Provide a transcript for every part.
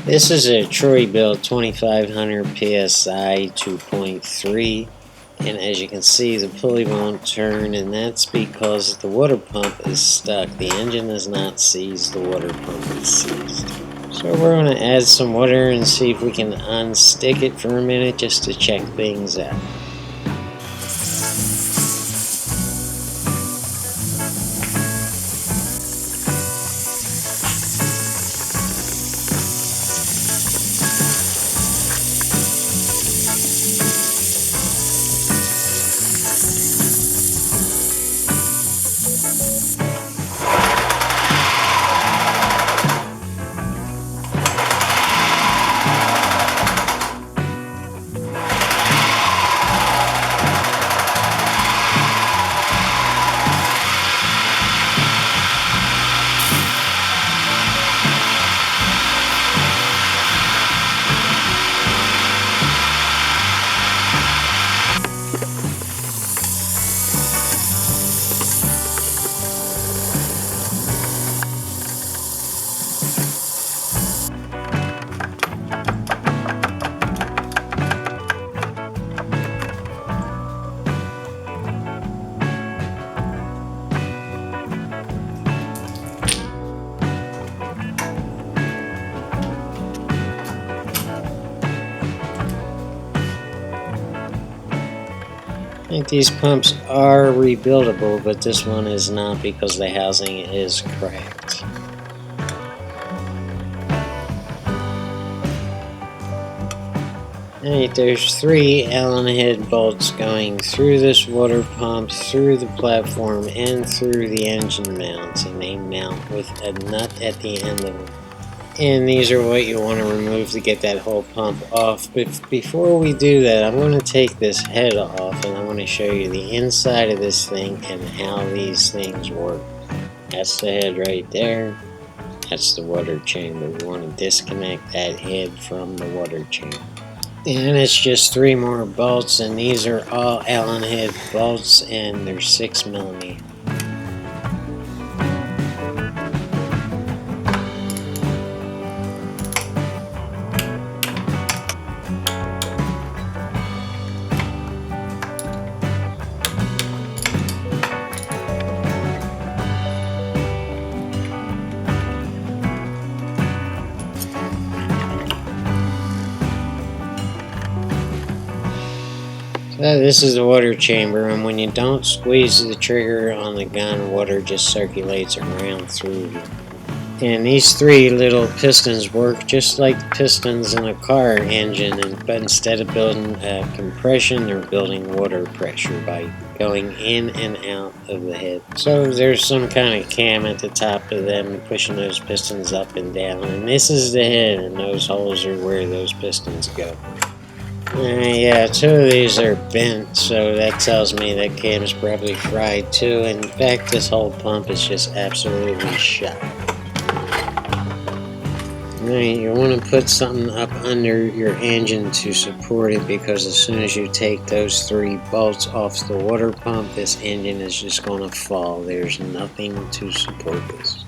This is a Troy built 2500 PSI 2.3, and as you can see the pulley won't turn, and that's because the water pump is stuck. The engine is not seized, the water pump is seized. So we're going to add some water and see if we can unstick it for a minute just to check things out. I think these pumps are rebuildable, but this one is not because the housing is cracked. Alright, there's 3 Allen head bolts going through this water pump, through the platform, and through the engine mounts, and they mount with a nut at the end of them. And these are what you want to remove to get that whole pump off. But before we do that, I'm going to take this head off and I'm going to show you the inside of this thing and how these things work. That's the head right there. That's the water chamber. We want to disconnect that head from the water chamber. And it's just 3 more bolts, and these are all Allen head bolts, and they're 6mm. This is the water chamber, and when you don't squeeze the trigger on the gun, water just circulates around through here. And these 3 little pistons work just like the pistons in a car engine, but instead of building compression, they're building water pressure by going in and out of the head. So there's some kind of cam at the top of them pushing those pistons up and down, and this is the head, and those holes are where those pistons go. Yeah, 2 of these are bent, so that tells me that cam is probably fried too. In fact, this whole pump is just absolutely shot. Alright, you want to put something up under your engine to support it, because as soon as you take those 3 bolts off the water pump, this engine is just going to fall. There's nothing to support this.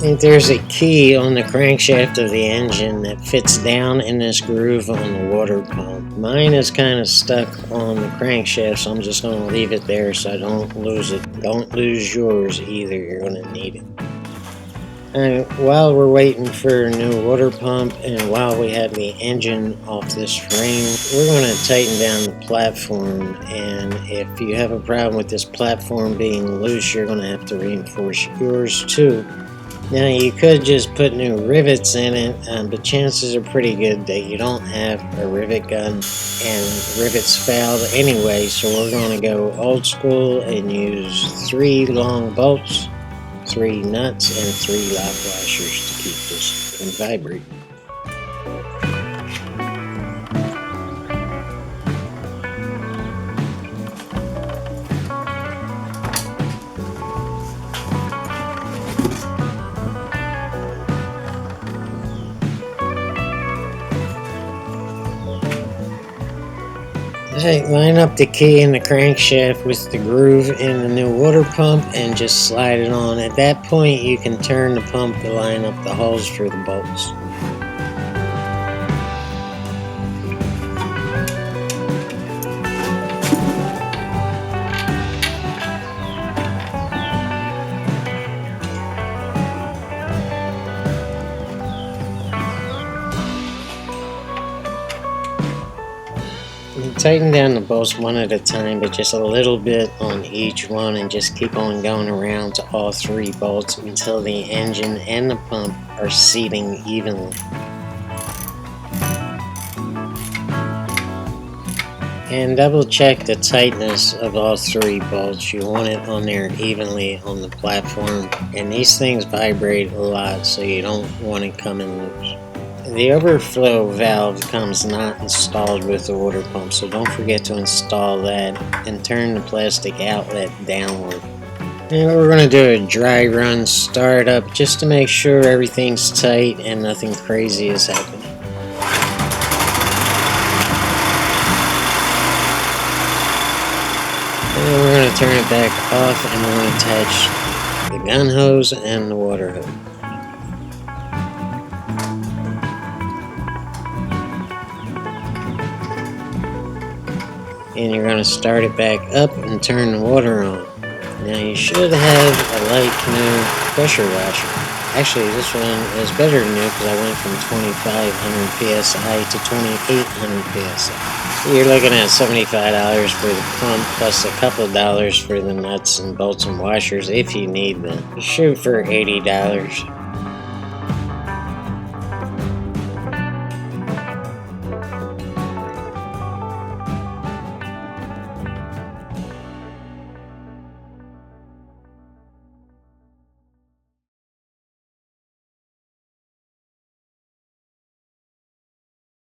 think there's a key on the crankshaft of the engine that fits down in this groove on the water pump. Mine is kind of stuck on the crankshaft, so I'm just going to leave it there so I don't lose it. Don't lose yours either, you're going to need it. And while we're waiting for a new water pump and while we have the engine off this frame, we're going to tighten down the platform. And if you have a problem with this platform being loose, you're going to have to reinforce yours too. Now you could just put new rivets in it, but chances are pretty good that you don't have a rivet gun and rivets failed anyway, so we're going to go old school and use 3 long bolts, 3 nuts, and 3 lock washers to keep this from vibrating. Alright, line up the key in the crankshaft with the groove in the new water pump and just slide it on. At that point you can turn the pump to line up the holes for the bolts. And tighten down the bolts one at a time, but just a little bit on each one, and just keep on going around to all 3 bolts until the engine and the pump are seating evenly. And double check the tightness of all 3 bolts. You want it on there evenly on the platform, and these things vibrate a lot, so you don't want it coming loose. The overflow valve comes not installed with the water pump, so don't forget to install that and turn the plastic outlet downward. And we're going to do a dry run startup just to make sure everything's tight and nothing crazy is happening. And then we're going to turn it back off, and we're going to attach the gun hose and the water hose. And you're going to start it back up and turn the water on. Now you should have a light canoe pressure washer. Actually, this one is better than new because I went from 2,500 psi to 2,800 psi. You're looking at $75 for the pump plus a couple of dollars for the nuts and bolts and washers if you need them. You shoot for $80.